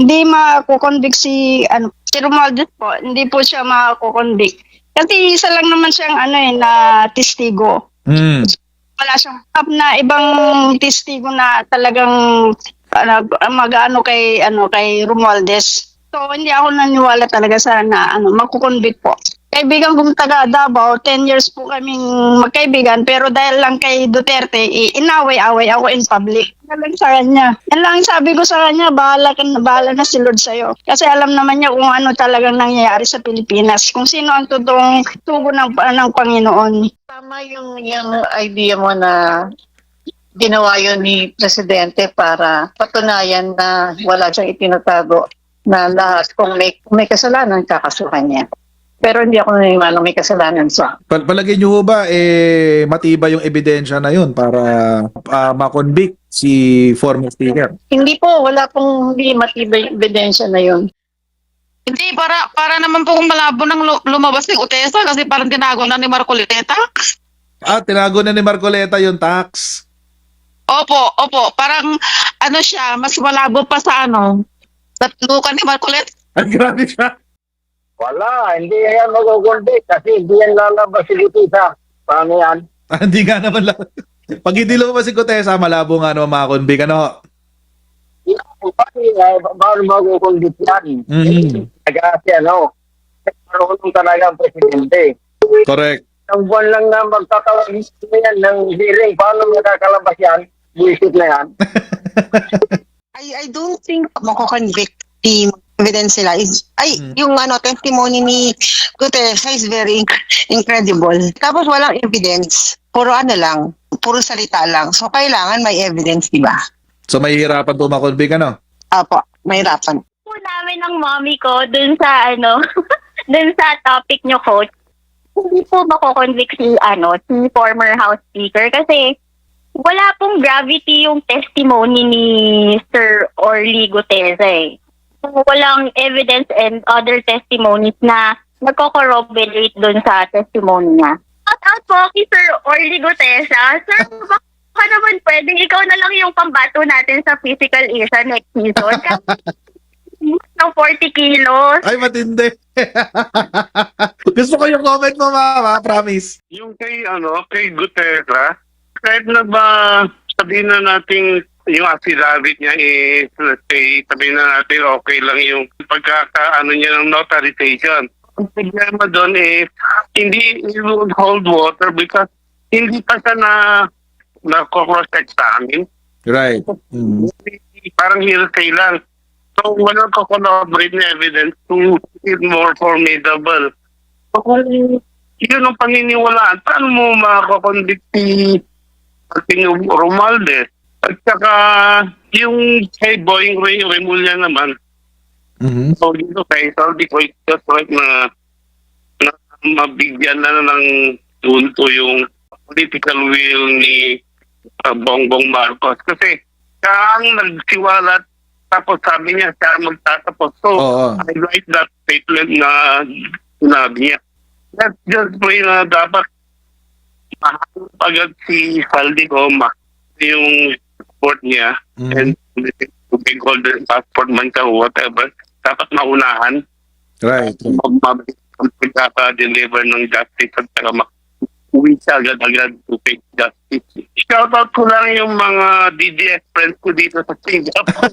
hindi mako-convict si Romualdez po, hindi po siya mako-convict. Kasi isa lang naman siyang na testigo. Mm. Wala siyang na ibang testigo na talagang mag-ano kay Romualdez. So hindi ako naniwala talaga sa na mako-convict po. Kaibigan kong taga Davao, 10 years po kaming magkaibigan, pero dahil lang kay Duterte, inaway-away ako in public. Yan sa kanya. Yan lang sabi ko sa kanya, bahala na si Lord sa'yo. Kasi alam naman niya kung ano talagang nangyayari sa Pilipinas, kung sino ang totoong tugo ng Panginoon. Tama yung idea mo na ginawa yun ni Presidente para patunayan na wala siyang itinatago na lahat kung may kasalanan, kakasuhan niya. Pero hindi ako naniniwala may kasalanan siya. Palagay niyo ho ba matibay yung ebidensya na yun para ma-convict si former speaker? Hindi po, wala pong hindi matibay yung ebidensya na yun. Hindi, para naman po kung malabo nang lumabas ni Utesa kasi parang tinago na ni Marcoleta. Tinago na ni Marcoleta yung tax. Opo. Parang siya, mas malabo pa sa tatlukan ni Marcoleta. Ay, grabe siya. Wala, hindi yan mag-convict kasi hindi yan lalabas si Lutisa. Paano yan? Hindi nga naman lang. Pag hindi lumabas si Gutesa, malabo nga naman makakonvict. Ano? Paano mag-convict yan? Kasi marunong talaga ang presidente. Correct. Ang buwan lang na magtatawag yan ng hearing. Paano makakalabas yan? Buisit na yan. I don't think mako-convict the evidence nila yung testimony ni Gutierrez is very incredible. Tapos walang evidence. Puro lang, puro salita lang. So kailangan may evidence, di ba? So mahihirapan po makonvict, ano? Apo, mahirapan. Po namin ng mommy ko dun sa dun sa topic nyo, coach. Hindi po mako-convict si former House Speaker kasi wala pong gravity yung testimony ni Sir Orly Gutierrez. Walang evidence and other testimonies na nagko-corroborate doon sa testimony niya. Shout out po kay Sir Orly Gutierrez. Sir, baka naman pwedeng ikaw na lang yung pambato natin sa physical isa next season. Ng 40 kilos. Ay, matindi. Gusto ko yung comment mo, mama. Promise. Yung kay Gutierrez, kahit sabihin na natin yung affidavit niya is, let's say, sabihin na natin okay lang yung pagkakaano niya ng notarization. Ang problema doon is, hindi it would hold water because hindi pa siya na-cross-check sa amin. Right. Parang hearsay lang. So, walang ko-collaborate na evidence to make it more formidable. So, kung yun ang paniniwalaan, paano mo makakonvict si Romualdez? At saka, yung kay Boying Remulla naman, so dito kay Saldi ko, it's just right na mabigyan na ng punto yung political will ni Bongbong Marcos. Kasi, siya ang nagsiwalat, tapos sabi niya, siya magtatapos. So, I like that statement na sinabi niya. Let's just pray na dapat mahalap agad si Saldi Goma yung passport niya and big golden passport man siya or whatever, dapat maunahan. Right. Magkaka-deliver ng justice at saka uwi siya agad-agad to take justice. Shoutout ko lang yung mga DDS friends ko dito sa Singapore.